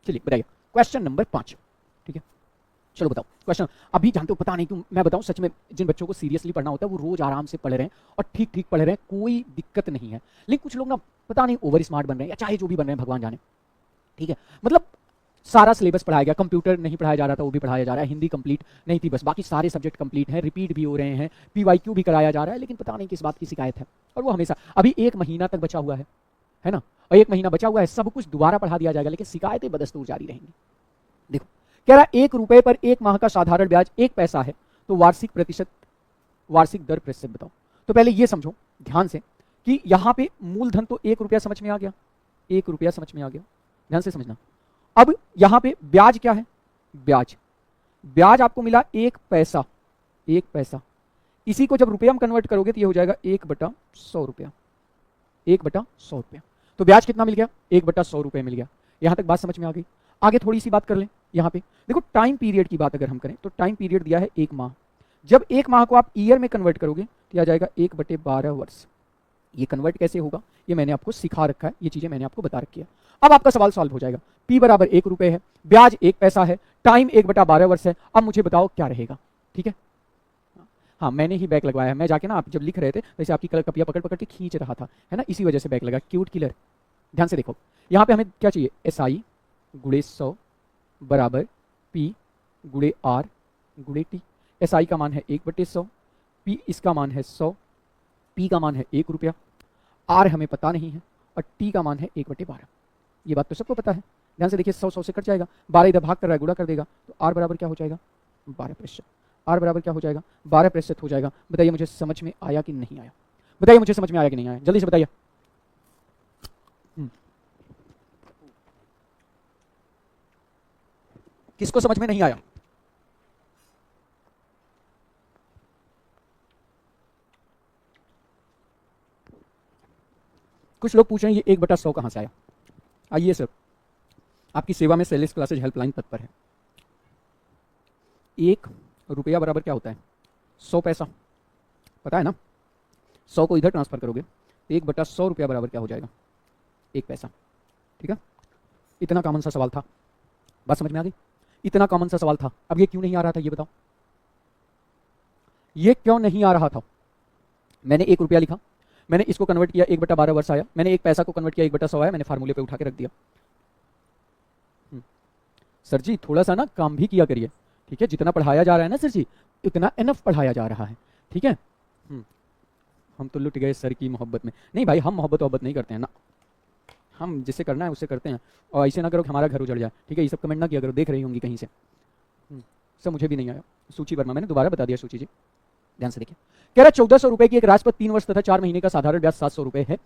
चलिए बताइए question number 5। ठीक है, चलो बताओ क्वेश्चन। अभी जानते हो पता नहीं क्यों मैं बताऊं, सच में जिन बच्चों को सीरियसली पढ़ना होता है वो रोज आराम से पढ़ रहे हैं और ठीक ठीक पढ़ रहे हैं, कोई दिक्कत नहीं है। लेकिन कुछ लोग ना पता नहीं ओवर स्मार्ट बन रहे हैं या चाहे जो भी बन रहे हैं भगवान जाने। ठीक है, मतलब सारा सिलेबस पढ़ाया गया, कंप्यूटर नहीं पढ़ाया जा रहा था वो भी पढ़ाया जा रहा है, हिंदी कंप्लीट नहीं थी बस, बाकी सारे सब्जेक्ट कंप्लीट हैं, रिपीट भी हो रहे हैं, पीवाईक्यू भी कराया जा रहा है, लेकिन पता नहीं किस बात की शिकायत है। और वो हमेशा अभी 1 महीना तक बचा हुआ है ना, और 1 महीना बचा हुआ है, सब कुछ दोबारा पढ़ा दिया जाएगा, लेकिन शिकायतें बदस्तूर जारी रहेंगी। देखो कह रहा 1 रुपए पर 1 माह का साधारण ब्याज 1 पैसा है, तो वार्षिक दर प्रतिशत बताओ। तो पहले ये समझो ध्यान से कि यहां पे मूलधन तो 1 रुपया समझ में आ गया, 1 रुपया समझ में आ गया, ध्यान से समझना। अब यहां पे ब्याज क्या है, ब्याज आपको मिला 1 पैसा, 1 पैसा। इसी को जब रुपया में कन्वर्ट करोगे तो ये हो जाएगा 1/100 रुपया, 1/100 रुपया। तो ब्याज कितना मिल गया, 1/100 रुपये मिल गया। यहां तक बात समझ में आ गई। आगे थोड़ी सी बात कर लें। यहां पे देखो टाइम पीरियड की बात अगर हम करें तो टाइम पीरियड दिया है 1 माह। जब 1 माह को आप ईयर में कन्वर्ट करोगे तो आ जाएगा 1/12 वर्ष। ये कन्वर्ट कैसे होगा ये मैंने आपको सिखा रखा है, ये चीजें मैंने आपको बता रखी है। अब आपका सवाल सॉल्व हो जाएगा। P बराबर 1 रुपए है, ब्याज 1 पैसा है, टाइम 1/12 वर्ष है। अब मुझे बताओ क्या रहेगा। ठीक है, हाँ मैंने ही बैक लगवाया है, मैं जाके ना आप जब लिख रहे थे वैसे आपकी कपिया पकड़ पकड़ के खींच रहा था, है ना, इसी वजह से बैक लगा। Cute killer. ध्यान से देखो यहाँ पे हमें क्या चाहिए, SI गुणे 100 बराबर P गुणे R गुणे T। SI का मान है 1/100, P इसका मान है 100, P का मान है 1 रुपया, R हमें पता नहीं है और T का मान है 1/12। ये बात तो सबको पता है। ध्यान से देखिए 100 से कट जाएगा, 12 इधर भाग कर रहा है, गुणा कर देगा, तो R बराबर क्या हो जाएगा 12%। R बराबर क्या हो जाएगा 12% हो जाएगा। बताइए मुझे समझ में आया कि नहीं आया, बताइए मुझे समझ में आया कि नहीं आया, जल्दी से बताइए। किसको समझ में नहीं आया? कुछ लोग पूछ रहे हैं ये 1/100 कहां से आया। आइए सर, आपकी सेवा में सेल्स क्लासेज हेल्पलाइन तत्पर है। 1 रुपया बराबर क्या होता है 100 पैसा, पता है ना। 100 को इधर ट्रांसफर करोगे तो 1/100 रुपया बराबर क्या हो जाएगा 1 पैसा। ठीक है, इतना कॉमन सा सवाल था, बात समझ में आ गई। इतना कॉमन सा सवाल था, अब ये क्यों नहीं आ रहा था ये बताओ, ये क्यों नहीं आ रहा था। मैंने 1 रुपया लिखा, मैंने इसको कन्वर्ट किया 1/12 वर्ष आया, मैंने 1 पैसा को कन्वर्ट किया 1/100 आया, मैंने फार्मूले पे उठा के रख दिया। सर जी थोड़ा सा ना काम भी किया करिए, ठीक है, जितना पढ़ाया जा रहा है ना सर जी उतना एनफ पढ़ाया जा रहा है। ठीक है, हम तो लुट गए सर की मोहब्बत में। नहीं भाई, हम मोहब्बत नहीं करते हैं ना, हम जिससे करना है उससे करते हैं, और ऐसे ना करो कि हमारा घर उजड़ जाए। ठीक है, ये सब कमेंट ना किया करो, देख रही होंगी कहीं से। सर मुझे भी नहीं आया। सूची वर्मा, मैंने दोबारा बता दिया सूची जी, ध्यान से देखिए। कह रहा 1400 रुपए की एक राशि पर 3 वर्ष तथा 4 महीने का साधारण ब्याज 700 रुपए है,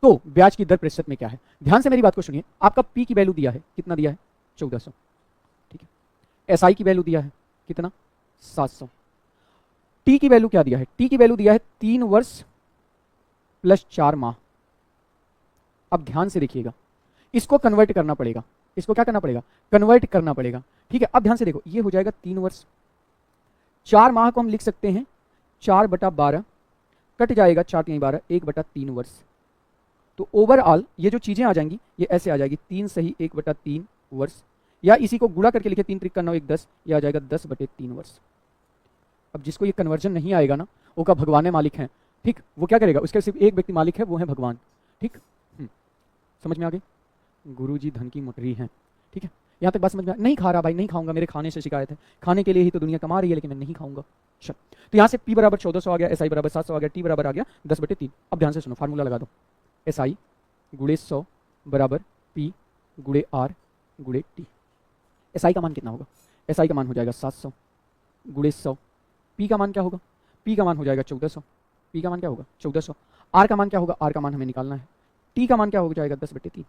तो ब्याज की दर प्रतिशत में क्या है। ध्यान से मेरी बात को सुनिए। आपका P की वैल्यू दिया है, कितना दिया है 1400। ठीक है, SI की वैल्यू दिया है कितना 700। T की वैल्यू क्या दिया है, T की वैल्यू दिया है 3 वर्ष प्लस 4 माह। अब ध्यान से देखिएगा, इसको कन्वर्ट करना पड़ेगा, इसको क्या करना पड़ेगा कन्वर्ट करना पड़ेगा। ठीक है, अब ध्यान से देखो, ये हो जाएगा 3 वर्ष, 4 माह को हम लिख सकते हैं 4/12, कट जाएगा 4×3 = 1/3 वर्ष। तो ओवरऑल ये जो चीजें आ जाएंगी ये ऐसे आ जाएगी 3 सही 1/3 वर्ष, या इसी को गुणा करके लिखे 3 × 3 = 9 1 10, ये आ जाएगा 10/3 वर्ष। अब जिसको ये कन्वर्जन नहीं आएगा ना वो का भगवान मालिक है। ठीक, वो क्या करेगा, उसके सिर्फ एक व्यक्ति मालिक है, वो है भगवान। ठीक, समझ में आ गई। गुरुजी धन की मोटरी है। ठीक है, यहाँ तक बात समझ में नहीं खा रहा भाई, नहीं खाऊंगा, मेरे खाने से शिकायत है, खाने के लिए ही तो दुनिया कमा रही है, लेकिन मैं नहीं खाऊंगा। चल, तो यहाँ से P बराबर 1400 आ गया, SI बराबर 700 आ गया, T बराबर आ गया 10/3। अब ध्यान से सुनो, फार्मूला लगा दो, SI गुणे 100 बराबर P गुणे R गुणे T। SI का मान कितना होगा, SI का मान हो जाएगा 700 गुणे 100, P का मान क्या होगा, P का मान हो जाएगा 1400, P का मान क्या होगा 1400, R का मान क्या होगा, R का मान हमें निकालना है, T का मान क्या हो जाएगा 10/3।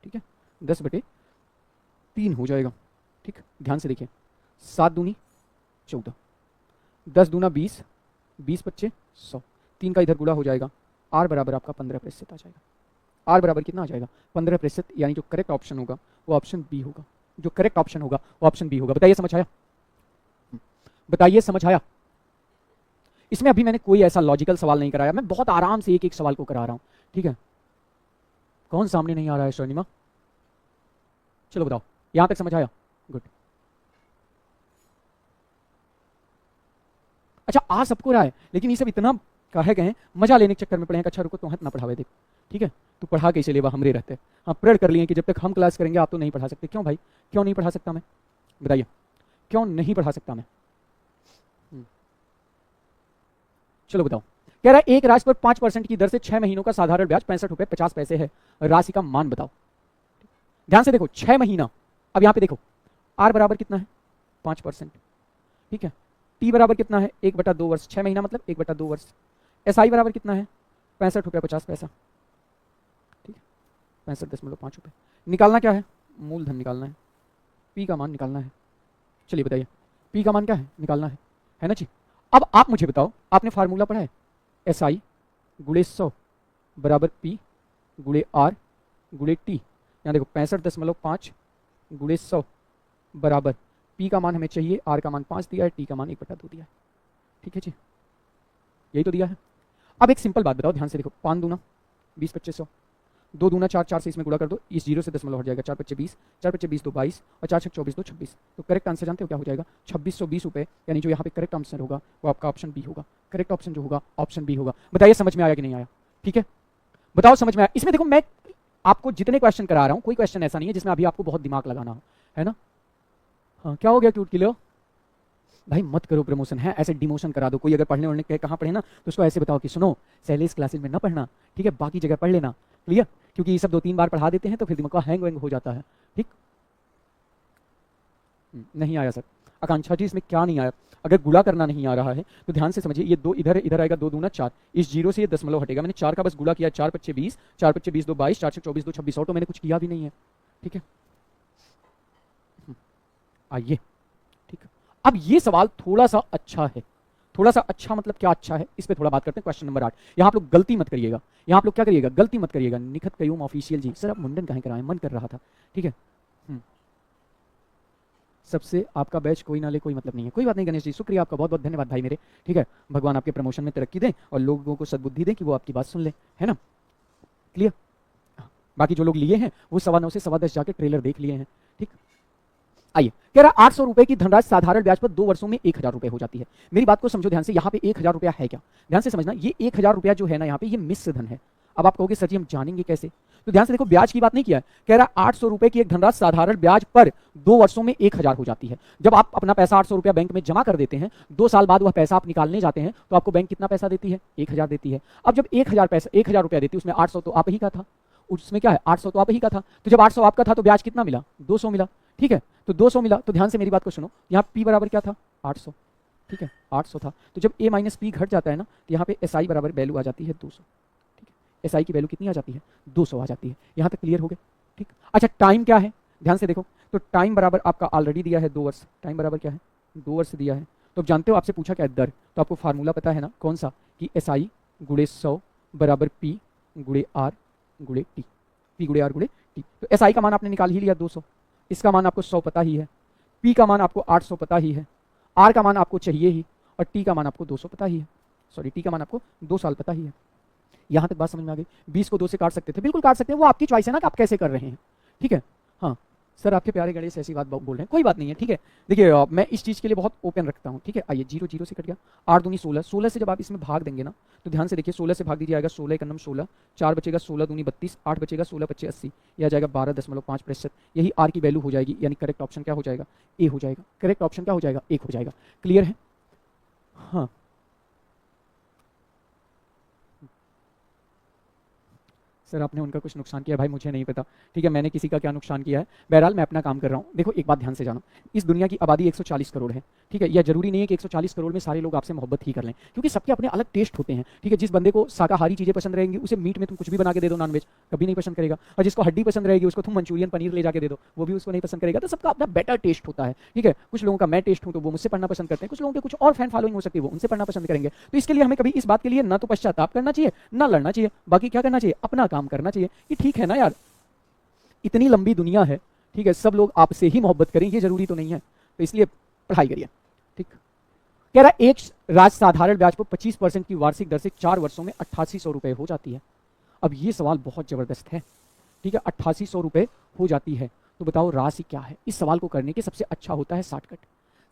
ठीक है, 10/3 हो जाएगा। ठीक, ध्यान से देखिए, 7 दूनी 14, 10 दूना 20, 20 पच्चे 100, 3 का इधर गुणा हो जाएगा, R बराबर आपका 15% आ जाएगा। R बराबर कितना आ जाएगा 15%, यानी जो करेक्ट ऑप्शन होगा वो ऑप्शन बी होगा, जो करेक्ट ऑप्शन होगा वो ऑप्शन बी होगा। बताइए समझ आया, बताइए समझ आया। इसमें अभी मैंने कोई ऐसा लॉजिकल सवाल नहीं कराया, मैं बहुत आराम से एक एक सवाल को करा रहा हूं। ठीक है, कौन सामने नहीं आ रहा है स्वर्णिमा, चलो बताओ, यहां तक समझ आया? गुड। अच्छा आ सबको रहा है, लेकिन ये सब इतना कहे गए मजा लेने के चक्कर में पड़े हैं कि अच्छा रुको तो हाथ ना पढ़ावे देख, ठीक है, तू पढ़ा कैसे लेवा, हमरे रहते हैं। हाँ प्रण कर लिए कि जब तक हम क्लास करेंगे आप तो नहीं पढ़ा सकते। क्यों भाई, क्यों नहीं पढ़ा सकता मैं, बताइए क्यों नहीं पढ़ा सकता मैं? चलो बताओ, कह रहा है एक राशि पर 5% की दर से 6 महीनों का साधारण ब्याज 65 रुपए 50 पैसे है, राशि का मान बताओ। ध्यान से देखो 6 महीना, अब यहां पे देखो आर बराबर कितना है 5%, ठीक है, टी बराबर कितना है 1/2 वर्ष, 6 महीना मतलब 1/2 वर्ष, एस आई बराबर कितना है 65 रुपया 50 पैसा, ठीक है, 65.5 रुपये। निकालना क्या है, मूलधन निकालना है, पी का मान निकालना है। चलिए बताइए पी का मान क्या है, निकालना है ना जी। अब आप मुझे बताओ, आपने फार्मूला पढ़ा है, एस आई गुणे 100 बराबर पी गुणे आर गुणे टी। यहाँ देखो 65.5 गुणे 100 बराबर पी का मान हमें चाहिए, आर का मान 5 दिया है, टी का मान 1/2 दिया है, ठीक है जी, यही तो दिया है। अब एक सिंपल बात बताओ, ध्यान से देखो, 5 दूना 20 25 100, 2 दूना 4, 4 से इसमें गुणा कर दो, इस जीरो से दशमलव हट जाएगा, 4 25 20, 4 25 20 2 22 और 4 6 24 2 26। तो करेक्ट आंसर जानते हो क्या हो जाएगा, 2620 रुपये, यानी जो यहाँ पे करेक्ट आंसर होगा वो आपका ऑप्शन बी होगा। करेक्ट ऑप्शन जो होगा ऑप्शन बी होगा। बताइए समझ में आया कि नहीं आया, ठीक है, बताओ समझ में आया? इसमें देखो मैं आपको जितने क्वेश्चन करा रहा हूँ कोई क्वेश्चन ऐसा नहीं है जिसमें अभी आपको बहुत दिमाग लगाना हो, है ना। हाँ क्या हो गया क्यूट किलो, भाई मत करो प्रमोशन है, ऐसे डिमोशन करा दो। कोई अगर पढ़ने वढ़ने के कहाँ पढ़े ना तो उसको ऐसे बताओ कि सुनो सैलेस क्लासेस में ना पढ़ना, ठीक है, बाकी जगह पढ़ लेना, क्लियर, क्योंकि ये सब 2-3 बार पढ़ा देते हैं तो फिर दिमाग का हैंग वैंग हो जाता है, ठीक। नहीं आया सर, आकांक्षा जी इसमें क्या नहीं आया, अगर गुणा करना नहीं आ रहा है तो ध्यान से समझिए, ये 2 इधर इधर आएगा, 2 दूना 4, इस जीरो से ये दशमलव हटेगा, मैंने 4 का बस गुणा किया, 4 25 20, 4 25 20 2 22, 4 6 24 2 26, और तो मैंने कुछ किया भी नहीं है, ठीक है। आइए ठीक है, अब ये सवाल थोड़ा सा अच्छा है, थोड़ा सा अच्छा मतलब क्या अच्छा है, इस पे थोड़ा बात करते हैं। क्वेश्चन नंबर 8, यहाँ आप लोग गलती मत करिएगा, यहाँ आप लोग क्या करिएगा, गलती मत करिएगा। निखत कयूम ऑफिशियल जी, सर आप मुंडन कहीं कराएं, मन कर रहा था, ठीक है। सबसे आपका बैच कोई ना ले कोई मतलब नहीं है, कोई बात नहीं गणेश जी, शुक्रिया आपका, बहुत बहुत धन्यवाद भाई मेरे, ठीक है। भगवान आपके प्रमोशन में तरक्की दें और लोगों को सद्बुद्धि दें कि वो आपकी बात सुन ले, है ना, क्लियर। बाकी जो लोग लिए हैं वो 9:15 से 10:15 जाके ट्रेलर देख लिए हैं, ठीक। आइए, कह रहा 800 रुपए की धनराशि साधारण ब्याज पर 2 वर्षों में 1000 रुपए हो जाती है। मेरी बात को समझो ध्यान से, यहाँ पे 1000 रुपया है क्या, ध्यान से समझना, ये 1000 रुपया जो है ना यहाँ पे ये मिश्र धन है। अब आप कहोगे सर जी हम जानेंगे कैसे, तो ध्यान से देखो ब्याज की बात नहीं किया है, कह रहा 800 रुपए की एक धनराशि साधारण ब्याज पर 2 वर्षों में 1000 हो जाती है। जब आप अपना पैसा 800 रुपया बैंक में जमा कर देते हैं, 2 साल बाद वह पैसा आप निकालने जाते हैं तो आपको बैंक कितना पैसा देती है, 1000 देती है। अब जब 1000 रुपया देती है, उसमें 800 तो आप ही का था, उसमें क्या है 800 तो आप ही का था, तो जब 800 आपका था तो ब्याज कितना मिला, 200 मिला, ठीक है। तो 200 मिला, तो ध्यान से मेरी बात को सुनो, यहाँ पी बराबर क्या था 800, ठीक है, 800 था, तो जब ए माइनस पी घट जाता है ना तो यहाँ पे एस आई बराबर वैल्यू आ जाती है 200, ठीक है, एस आई की वैल्यू कितनी आ जाती है 200 आ जाती है। यहाँ तक क्लियर हो गए, ठीक। अच्छा टाइम क्या है, ध्यान से देखो, तो टाइम बराबर आपका ऑलरेडी दिया है 2 वर्ष, टाइम बराबर क्या है 2 वर्ष दिया है। तो अब जानते हो आपसे पूछा क्या है दर, तो आपको फार्मूला पता है ना कौन सा, कि एस आई गुणे 100 बराबर पी गुणे आर गुणे टी, पी गुणे आर गुणे टी। तो एस आई का मान आपने निकाल ही लिया 200, इसका मान आपको 100 पता ही है, पी का मान आपको 800 पता ही है, आर का मान आपको चाहिए ही, और टी का मान आपको 200 पता ही है, सॉरी टी का मान आपको 2 साल पता ही है। यहां तक बात समझ में आ गई, 20 को 2 से काट सकते थे, बिल्कुल काट सकते हैं, वो आपकी चॉइस है ना कि आप कैसे कर रहे हैं, ठीक है। हाँ सर आपके प्यारे गणेश ऐसी बात बोल रहे हैं, कोई बात नहीं है, ठीक है। देखिए मैं इस चीज़ के लिए बहुत ओपन रखता हूँ, ठीक है। आइए 0 0 से कट गया, 8 दूनी 16, 16 से जब आप इसमें भाग देंगे ना तो ध्यान से देखिए, 16 से भाग दीजिए आएगा 16 एकम 16, 4 बचेगा, 16 दूनी 32, 8 बचेगा, 16 25 80, यह आ जाएगा 12.5%। यही आर की वैल्यू हो जाएगी, यानी करेक्ट ऑप्शन क्या हो जाएगा, ए हो जाएगा। करेक्ट ऑप्शन क्या हो जाएगा, 1 हो जाएगा। क्लियर है, हाँ सर आपने उनका कुछ नुकसान किया, भाई मुझे नहीं पता, ठीक है, मैंने किसी का क्या नुकसान किया है, बहरहाल मैं अपना काम कर रहा हूँ। देखो एक बात ध्यान से जानो, इस दुनिया की आबादी 140 करोड़ है, ठीक है। यह जरूरी नहीं है कि 140 करोड़ में सारे लोग आपसे मोहब्बत ही कर लें, क्योंकि सबके अपने अलग टेस्ट होते हैं, ठीक है। जिस बंदे को शाकाहारी चीज़ें पसंद रहेंगी उसे मीट में तुम कुछ भी बना के दे दो, नॉनवेज कभी नहीं पसंद करेगा, और जिसको हड्डी पसंद रहेगी उसको तुम मंचूरियन पनीर ले जाके दे दो, वो भी उसको नहीं पसंद करेगा। तो सबका अपना बेटर टेस्ट होता है, ठीक है। कुछ लोगों का मैं टेस्ट हूँ तो वो मुझसे पढ़ना पसंद करते हैं, कुछ लोगों के कुछ और फैन फॉलोइंग हो सकती है वो उनसे पढ़ना पसंद करेंगे। तो इसके लिए हमें कभी इस बात के लिए ना तो पश्चाताप करना चाहिए ना लड़ना चाहिए, बाकी क्या करना चाहिए, अपना काम करना चाहिए, कि ठीक है ना यार, इतनी लंबी दुनिया है, ठीक है, सब लोग आपसे ही मोहब्बत करें ये जरूरी तो नहीं है, तो इसलिए पढ़ाई करिए, ठीक। कह रहा है एक राशि साधारण ब्याज पर 25% की वार्षिक दर से 4 वर्षों में 8800 रुपए हो जाती है। अब ये सवाल बहुत जबरदस्त है, ठीक है, 8800 रुपए हो जाती है, तो बताओ राशि क्या है। इस सवाल को करने के सबसे अच्छा होता है शॉर्टकट।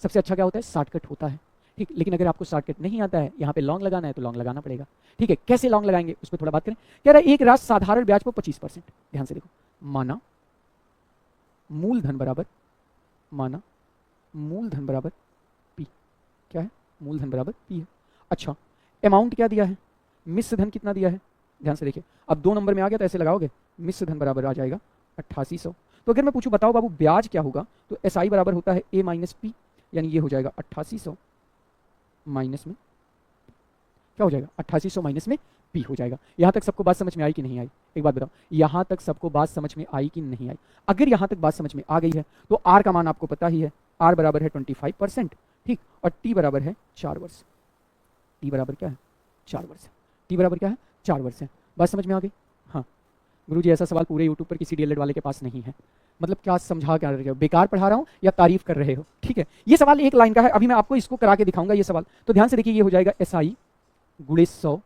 सबसे अच्छा क्या होता है? शॉर्टकट होता है। ठीक, लेकिन अगर आपको शॉर्टकट नहीं आता है, यहाँ पे लॉन्ग लगाना है तो लॉन्ग लगाना पड़ेगा। ठीक है, कैसे लॉन्ग लगाएंगे उस पर थोड़ा बात करें। कह रहा है एक राशि साधारण ब्याज पर 25%। ध्यान से देखो, माना मूलधन बराबर पी। क्या है? मूलधन बराबर पी है। अच्छा, अमाउंट क्या दिया है? मिश्र धन कितना दिया है? ध्यान से देखिए, अब 2 नंबर में आ गया तो ऐसे लगाओगे, मिश्र धन बराबर आ जाएगा 8800। तो अगर मैं पूछूं बताओ बाबू ब्याज क्या होगा, तो SI बराबर होता है A माइनस पी, यानी ये हो जाएगा 8800 माइनस में क्या हो जाएगा? 8800 माइनस में पी हो जाएगा। यहां तक सबको बात समझ में आई कि नहीं आई? एक बात बताओ, यहां तक सबको बात समझ में आई कि नहीं आई? अगर यहां तक बात समझ में आ गई है तो आर का मान आपको पता ही है, आर बराबर है 25%। ठीक, और टी बराबर है 4 वर्ष। टी बराबर क्या है? 4 वर्ष। टी बराबर क्या है? 4 वर्ष है। बात समझ में आ गई? हाँ गुरुजी, ऐसा सवाल पूरे यूट्यूब पर किसी डीएलएड वाले के पास नहीं है। मतलब क्या समझा क्या रहे हो? बेकार पढ़ा रहा हूं या तारीफ कर रहे हो? ठीक है, ये सवाल एक लाइन का है, अभी मैं आपको इसको करा के दिखाऊंगा ये सवाल। तो ध्यान से देखिए, ये हो जाएगा SI गुणे 100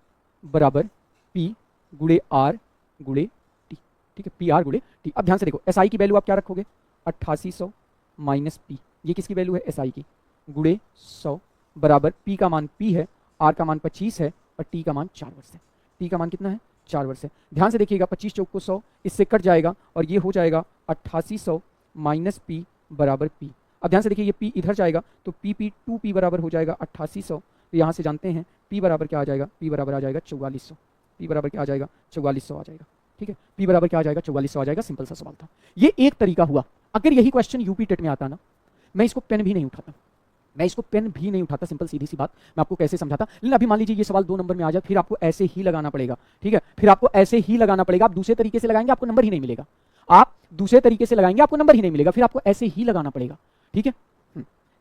बराबर P गुणे R गुणे T। ठीक है, PR गुणे T। अब ध्यान से देखो, SI की वैल्यू आप क्या रखोगे? 8800 माइनस P। ये किसकी वैल्यू है? SI की, गुणे 100 बराबर P का मान P है, R का मान 25 है और T का मान 4 वर्ष है। T का मान कितना है? 4 वर्ष है। ध्यान से देखिएगा, 25 चौक को 100, इससे कट जाएगा और ये हो जाएगा 8800 माइनस P बराबर P। अब ध्यान से देखिए, ये P इधर जाएगा तो P 2P बराबर हो जाएगा 8800। तो यहाँ से जानते हैं P बराबर क्या आ जाएगा? P बराबर आ जाएगा 4400। P बराबर क्या आ जाएगा? 4400 आ जाएगा। ठीक है, P बराबर क्या आ जाएगा? 4400 आ जाएगा। सिंपल सा सवाल था। ये एक तरीका हुआ। अगर यही क्वेश्चन यूपी टेट में आता ना, मैं इसको पेन भी नहीं उठाता, सिंपल सीधी सी बात मैं आपको कैसे समझाता। लेकिन अभी मान लीजिए ये सवाल 2 नंबर में आ जाए, फिर आपको ऐसे ही लगाना पड़ेगा। ठीक है, फिर आपको ऐसे ही लगाना पड़ेगा। आप दूसरे तरीके से लगाएंगे आपको नंबर ही नहीं मिलेगा। फिर आपको ऐसे ही लगाना पड़ेगा। ठीक है,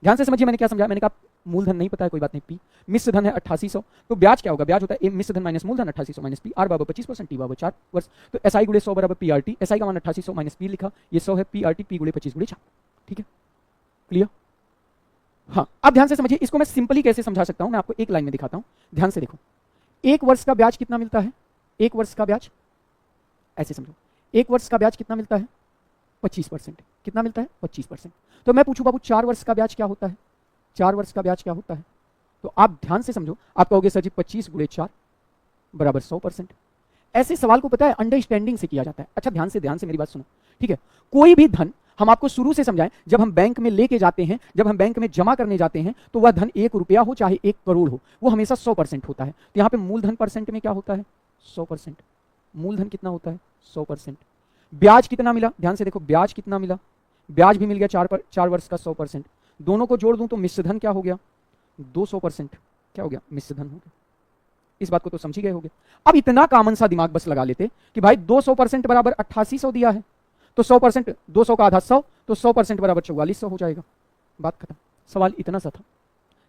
ध्यान से समझिए मैंने क्या समझाया। मैंने कहा मूलधन नहीं पता है, कोई बात नहीं, पी। मिश्र धन है 8800, तो ब्याज क्या होगा? ब्याज होता है मिश्र धन माइनस मूलधन 8800 माइनस पी। आर बराबर 25%, टी बराबर 4 वर्ष। तो SI गुणे 100 बराबर PRT। SI का मान 8800 माइनस पी लिखा, ये 100 है, PRT P गुणे 25 गुणे 4। ठीक है, क्लियर? हाँ, अब ध्यान से समझिए, इसको मैं सिंपली कैसे समझा सकता हूं, मैं आपको एक लाइन में दिखाता हूं। ध्यान से देखो, 1 वर्ष का ब्याज कितना मिलता है? 1 वर्ष का ब्याज ऐसे समझो, 1 वर्ष का ब्याज कितना मिलता है? 25%। कितना मिलता है? 25%। तो मैं पूछूं बाबू 4 वर्ष का ब्याज क्या होता है? 4 वर्ष का ब्याज क्या होता है? तो आप ध्यान से समझो, आप कहोगे सर जी 25 गुणे 4 बराबर 100%। ऐसे सवाल को पता है अंडरस्टैंडिंग से किया जाता है। अच्छा, ध्यान से मेरी बात सुनो। ठीक है, कोई भी धन हम आपको शुरू से समझाएं, जब हम बैंक में लेके जाते हैं, जब हम बैंक में जमा करने जाते हैं, तो वह धन 1 रुपया हो चाहे 1 करोड़ हो, वो हमेशा 100% होता है। तो यहाँ पे मूलधन परसेंट में क्या होता है? 100%। मूलधन कितना होता है? 100%। ब्याज कितना मिला? ध्यान से देखो, ब्याज कितना मिला? ब्याज भी मिल गया 4 वर्ष का 100%। दोनों को जोड़ दूं तो मिश्र धन क्या हो गया? 200%। क्या हो गया? मिश्र धन हो गया। इस बात को तो समझ ही गए होगे। अब इतना कॉमन सा दिमाग बस लगा लेते कि भाई 200% बराबर 8800 दिया है, तो 100%, 200 का आधा 100, तो 100% बराबर 4400 हो जाएगा। बात खत्म। सवाल इतना सा था,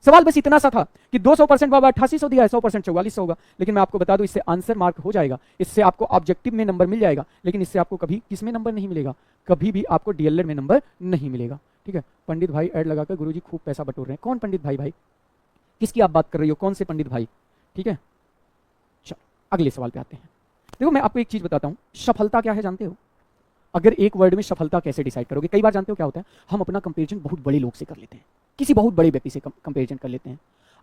सवाल बस इतना सा था कि 200% बराबर 8800 दिया है, 100% 4400 होगा। लेकिन मैं आपको बता दूं, इससे आंसर मार्क हो जाएगा, इससे आपको ऑब्जेक्टिव में नंबर मिल जाएगा, लेकिन इससे आपको कभी किस में नंबर नहीं मिलेगा? कभी भी आपको डीएलएड में नंबर नहीं मिलेगा। ठीक है, पंडित भाई ऐड लगाकर गुरुजी खूब पैसा बटोर रहे हैं। कौन पंडित भाई? किसकी आप बात कर रही हो? कौन से पंडित भाई? ठीक है, चलो अगले सवाल पे आते हैं। देखो, मैं आपको एक चीज बताता हूं, सफलता क्या है जानते हो? अगर एक वर्ड में सफलता कैसे डिसाइड करोगे? कई बार जानते हो क्या होता है, हम अपना कंपैरिजन बहुत बड़े लोग से कर लेते हैं, किसी बहुत बड़े व्यक्ति से कंपैरिजन कर लेते हैं।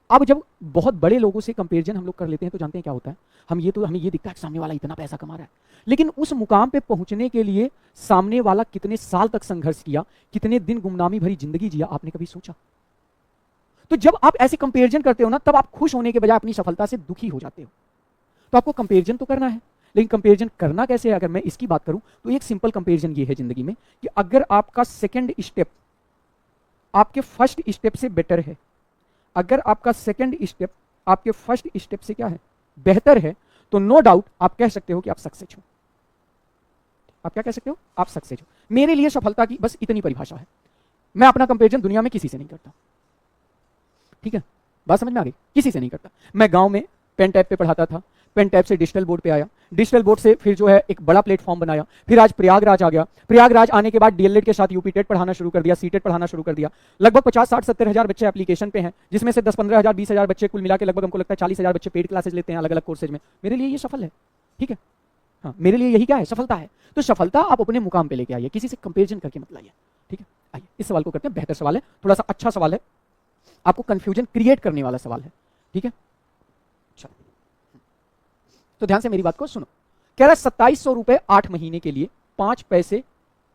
अब जब बहुत बड़े लोगों से कंपैरिजन हम लोग कर लेते हैं तो जानते हैं क्या होता है, हमें ये दिखता है कि सामने वाला इतना पैसा कमा रहा है, लेकिन उस मुकाम पे पहुंचने के लिए सामने वाला कितने साल तक संघर्ष किया, कितने दिन गुमनामी भरी जिंदगी जिया, आपने कभी सोचा? तो जब आप ऐसे कंपैरिजन करते हो ना, तब आप खुश होने के बजाय अपनी सफलता से दुखी हो जाते हो। तो आपको कंपैरिजन तो करना है, लेकिन कंपैरिजन करना कैसे है? अगर मैं इसकी बात करूं तो एक सिंपल कंपैरिजन ये है जिंदगी में कि अगर आपका सेकंड स्टेप आपके फर्स्ट स्टेप से बेटर है, अगर आपका सेकंड स्टेप आपके फर्स्ट स्टेप से क्या है? बेहतर है, तो नो डाउट आप कह सकते हो कि आप सक्सेस हो। आप क्या कह सकते हो? आप सक्सेस हो। मेरे लिए सफलता की बस इतनी परिभाषा है। मैं अपना कंपैरिजन दुनिया में किसी से नहीं करता। ठीक है, बात समझ में आ गई? किसी से नहीं करता। मैं गांव में पेन टैब पे पढ़ाता था, पेन टैब से डिजिटल बोर्ड पे आया, डिजिटल बोर्ड से फिर जो है एक बड़ा प्लेटफॉर्म बनाया, फिर आज प्रयागराज आ गया, प्रयागराज आने के बाद डीएलएड के साथ यूपी टेट पढ़ाना शुरू कर दिया, सीटेट पढ़ाना शुरू कर दिया। लगभग 50, 60, 70 हजार बच्चे एप्लीकेशन पे हैं, जिसमें से 10, 15 हजार, 20 हजार बच्चे कुल मिला के लगभग हमको लगता है 40 हजार बच्चे पेड क्लासेज लेते हैं अलग अलग कोर्सेज में। मेरे लिए ये सफल है। ठीक है, हाँ, मेरे लिए यही क्या है, सफलता है। तो सफलता आप अपने मुकाम पे लेके आइए, किसी से कंपेरिजन करके मत लाइए। ठीक है, आइए इस सवाल को करते हैं, बेहतर सवाल है, थोड़ा सा अच्छा सवाल है, आपको कंफ्यूजन क्रिएट करने वाला सवाल है। ठीक है, चलो तो ध्यान से मेरी बात को सुनो। कह रहा है 2700 रुपए 8 महीने के लिए 5 पैसे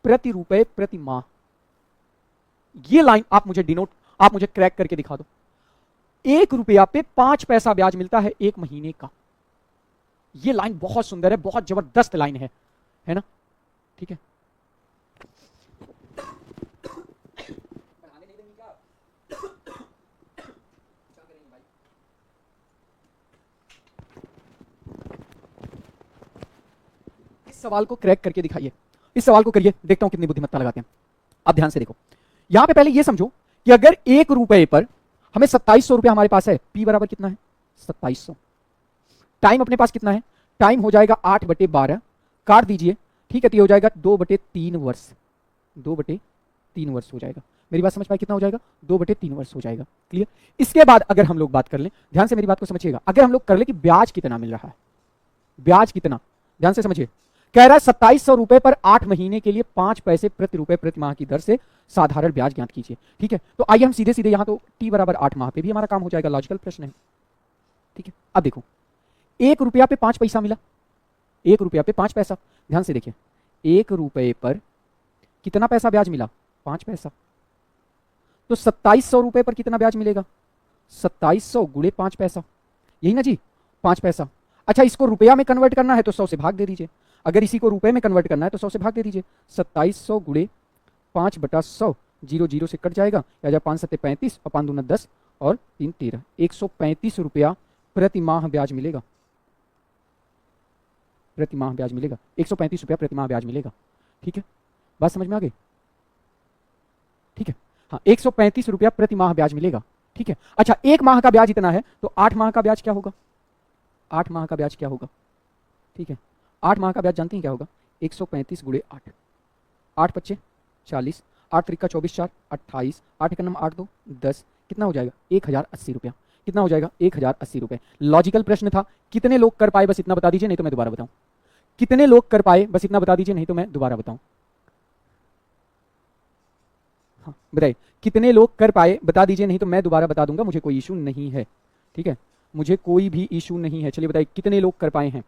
प्रति रुपए प्रति माह। ये लाइन आप मुझे डिनोट, आप मुझे क्रैक करके दिखा दो। 1 रुपया पे 5 पैसा ब्याज मिलता है 1 महीने का। ये लाइन बहुत सुंदर है, बहुत जबरदस्त लाइन है ना? ठीक है, इस सवाल को क्रैक करके दिखाइए, इस सवाल को करिए, देखता हूं कितनी बुद्धिमत्ता लगाते हैं। अब ध्यान से देखो, यहां पे पहले ये समझो कि अगर 1 रुपए पर हमें 2700 रुपया हमारे पास है, पी बराबर कितना है 2700, टाइम अपने पास कितना है, टाइम हो जाएगा 8/12, काट दीजिए। ठीक है, तो ये हो जाएगा 2/3 वर्ष, 2/3 वर्ष हो जाएगा। मेरी बात समझ पाए, कितना हो जाएगा 2/3 वर्ष हो जाएगा। क्लियर? इसके बाद अगर हम लोग बात कर लें, ध्यान से मेरी बात को समझिएगा, अगर हम लोग कर ले कि ब्याज कितना मिल रहा है, ब्याज कितना, ध्यान से समझिए। कह रहा है 2700 रुपए पर 8 महीने के लिए 5 पैसे प्रति रुपए प्रति माह की दर से साधारण ब्याज ज्ञात कीजिए। ठीक है, तो आइए हम सीधे सीधे यहां तो t बराबर 8 माह पे भी हमारा काम हो जाएगा, लॉजिकल प्रश्न है। ठीक है, अब देखो 1 रुपया पे 5 पैसा मिला, 1 रुपया पे 5 पैसा, ध्यान से देखिए 1 रुपए पर कितना पैसा ब्याज मिला, 5 पैसा। तो 2700 रुपए पर कितना ब्याज मिलेगा, 2700 गुणे 5 पैसा, यही ना जी, 5 पैसा। अच्छा, इसको रुपया में कन्वर्ट करना है तो 100 से भाग दे दीजिए, अगर इसी को रुपए में कन्वर्ट करना है तो 100 से भाग दे दीजिए। 2700 गुणे 5/100, 0 0 से कट जाएगा, या 5 7 35 और 5 दूना 10 और 3 13, 135 रुपया प्रति माह ब्याज मिलेगा, प्रति माह ब्याज मिलेगा, 135 रुपया प्रति माह ब्याज मिलेगा। ठीक है, बात समझ में आ गई? ठीक है, हाँ 135 रुपया प्रति माह ब्याज मिलेगा। ठीक है, अच्छा 1 माह का ब्याज इतना है, तो 8 माह का ब्याज क्या होगा, 8 माह का ब्याज क्या होगा? ठीक है, 8 माह का ब्याज जानते हैं क्या होगा, 135 गुणे 8, 8 पच्चे 40, 8 त्रिका 24 4 28, 8 एकम 8 2 10, कितना हो जाएगा 1080 रुपया। कितना हो जाएगा 1080 रुपए। लॉजिकल प्रश्न था, कितने लोग कर पाए बस इतना बता दीजिए, नहीं तो मैं दोबारा बताऊं। कितने लोग कर पाए बस इतना बता दीजिए, नहीं तो मैं दोबारा बताऊं। हाँ बताइए, कितने लोग कर पाए बता दीजिए, नहीं तो मैं दोबारा बता दूंगा, मुझे कोई इशू नहीं है। ठीक है, मुझे कोई भी इशू नहीं है। चलिए बताइए कितने लोग कर पाए हैं।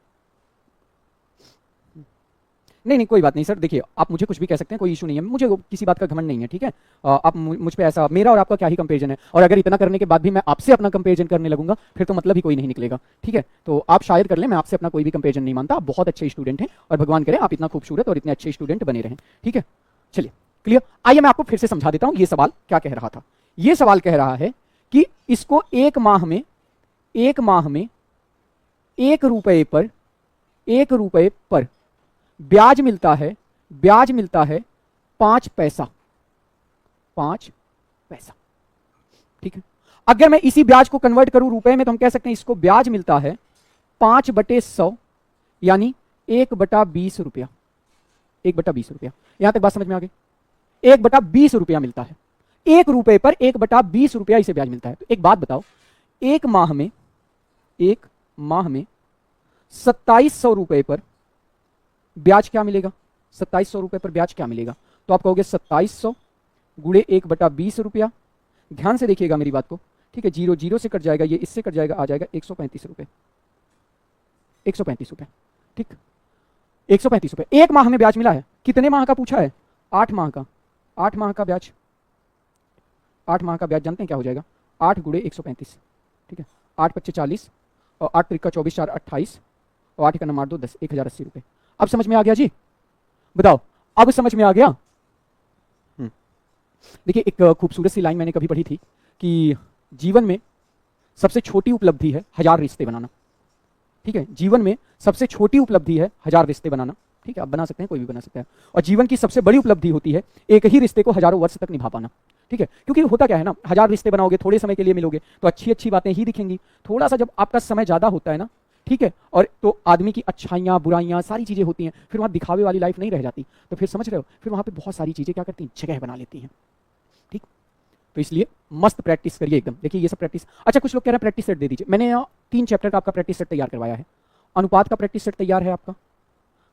नहीं कोई बात नहीं सर, देखिए आप मुझे कुछ भी कह सकते हैं, कोई इशू नहीं है, मुझे किसी बात का घमंड नहीं है। ठीक है, आप मुझ पे ऐसा, मेरा और आपका क्या ही कंपेरिजन है, और अगर इतना करने के बाद भी मैं आपसे अपना कंपेरिजन करने लगूंगा फिर तो मतलब ही कोई नहीं निकलेगा। ठीक है, तो आप शायद कर लें, मैं आपसे अपना कोई भी कंपेरिजन नहीं मानता, आप बहुत अच्छे स्टूडेंट हैं और भगवान करे आप इतना खूबसूरत और इतने अच्छे स्टूडेंट बने रहें। ठीक है, चलिए क्लियर। आइए मैं आपको फिर से समझा देता हूं ये सवाल क्या कह रहा था। ये सवाल कह रहा है कि इसको 1 माह में 1 रुपए पर 1 रुपए पर ब्याज मिलता है, ब्याज मिलता है 5 पैसा, 5 पैसा। ठीक है, अगर मैं इसी ब्याज को कन्वर्ट करूं रुपए में तो हम कह सकते हैं इसको ब्याज मिलता है 5/100, यानी 1/20 रुपया, 1/20 रुपया। यहां तक बात समझ में आ गई? 1/20 रुपया मिलता है, 1 रुपए पर 1/20 रुपया इसे ब्याज मिलता है। तो एक बात बताओ, 1 माह में 2700 रुपए पर ब्याज क्या मिलेगा, 2700 रुपए पर ब्याज क्या मिलेगा? तो आप कहोगे 2700 गुणे 1/20 रुपया। ध्यान से देखिएगा मेरी बात को। ठीक है, 0 0 से कट जाएगा, ये इससे कट जाएगा, आ जाएगा 135 रुपए, 135 रुपए। ठीक, 135 रुपए। 1 माह में ब्याज मिला है, कितने माह का पूछा है? 8 माह का। 8 माह का ब्याज, 8 माह का ब्याज जानते हैं क्या हो जाएगा? 8 गुणे 135। ठीक है, 8 पच्चे 40 और 8 त्रिका 24 4 28 और 8 एकम 8 2 10, 1080 रुपए। अब समझ में आ गया जी? बताओ, अब समझ में आ गया? देखिए एक खूबसूरत सी लाइन मैंने कभी पढ़ी थी कि जीवन में सबसे छोटी उपलब्धि है 1000 रिश्ते बनाना। ठीक है, जीवन में सबसे छोटी उपलब्धि है 1000 रिश्ते बनाना। ठीक है, आप बना सकते हैं, कोई भी बना सकता है। और जीवन की सबसे बड़ी उपलब्धि होती है एक ही रिश्ते को हजारों वर्ष तक निभा पाना। ठीक है, क्योंकि होता क्या है ना, 1000 रिश्ते बनाओगे, थोड़े समय के लिए मिलोगे तो अच्छी अच्छी बातें ही दिखेंगी। थोड़ा सा जब आपका समय ज्यादा होता है ना, ठीक है, और तो आदमी की अच्छाइयाँ बुराइयाँ सारी चीजें होती हैं, फिर वहाँ दिखावे वाली लाइफ नहीं रह जाती। तो फिर समझ रहे हो, फिर वहाँ पे बहुत सारी चीजें क्या करती हैं, जगह बना लेती हैं। ठीक, तो इसलिए मस्त प्रैक्टिस करिए एकदम। देखिए ये सब प्रैक्टिस। अच्छा, कुछ लोग कह रहे हैं प्रैक्टिस सेट दे दीजिए। मैंने यहाँ 3 चैप्टर का आपका प्रैक्टिस सेट तैयार करवाया है। अनुपात का प्रैक्टिस सेट तैयार है आपका,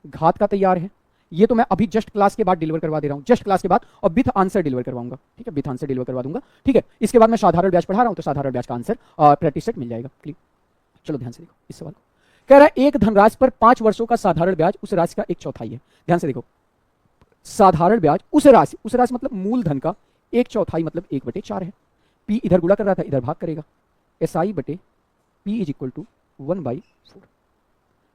घात का तैयार है, ये तो मैं अभी जस्ट क्लास के बाद डिलीवर करवा दे रहा हूं, जस्ट क्लास के बाद, और विथ आंसर डिलीवर करवाऊंगा, ठीक है, विथ आंसर डिलीवर करवा दूंगा, ठीक है। इसके बाद मैं साधारण ब्याज पढ़ा रहा हूं, तो साधारण ब्याज का आंसर प्रैक्टिस सेट मिल जाएगा। क्लियर? चलो ध्यान से देखो इस सवाल को। कह रहा है एक धनराशि पर 5 वर्षों का साधारण ब्याज उस राशि का 1/4 है। ध्यान से देखो, साधारण ब्याज उस राशि मतलब मूलधन का 1/4 मतलब 1/4 है। पी इधर गुणा कर रहा था, इधर भाग करेगा, SI बटे P is equal to 1/4,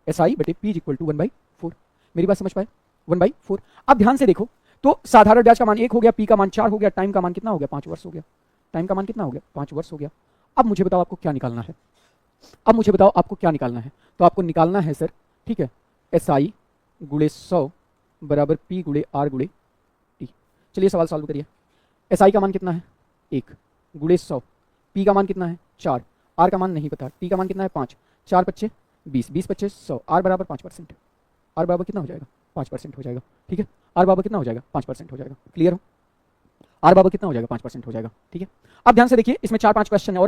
SI बटे P इज इक्वल टू 1/4। मेरी बात समझ पाए? 1/4। अब ध्यान से देखो, तो साधारण ब्याज का मान 1 हो गया, P का मान 4 हो गया, टाइम का मान कितना हो गया? 5 वर्ष हो गया। टाइम का मान कितना हो गया? 5 वर्ष हो गया। अब मुझे बताओ आपको क्या निकालना है? अब मुझे बताओ आपको क्या निकालना है? तो आपको निकालना है सर, ठीक है, SI गुणे 100 बराबर P गुणे R गुणे T। चलिए सवाल सॉल्व करिए। SI का मान कितना है? 1 गुणे 100, P का मान कितना है? 4, R का मान नहीं पता, T का मान कितना है? 5, 4 पच्चे 20, 20 पच्चे 100, R बराबर 5%। R बराबर कितना हो जाएगा? 5% हो जाएगा, ठीक है। R बराबर कितना हो जाएगा? 5% हो जाएगा। क्लियर हो? R बराबर कितना हो जाएगा? 5% हो जाएगा, ठीक है। अब ध्यान से देखिए, इसमें 4-5 क्वेश्चन और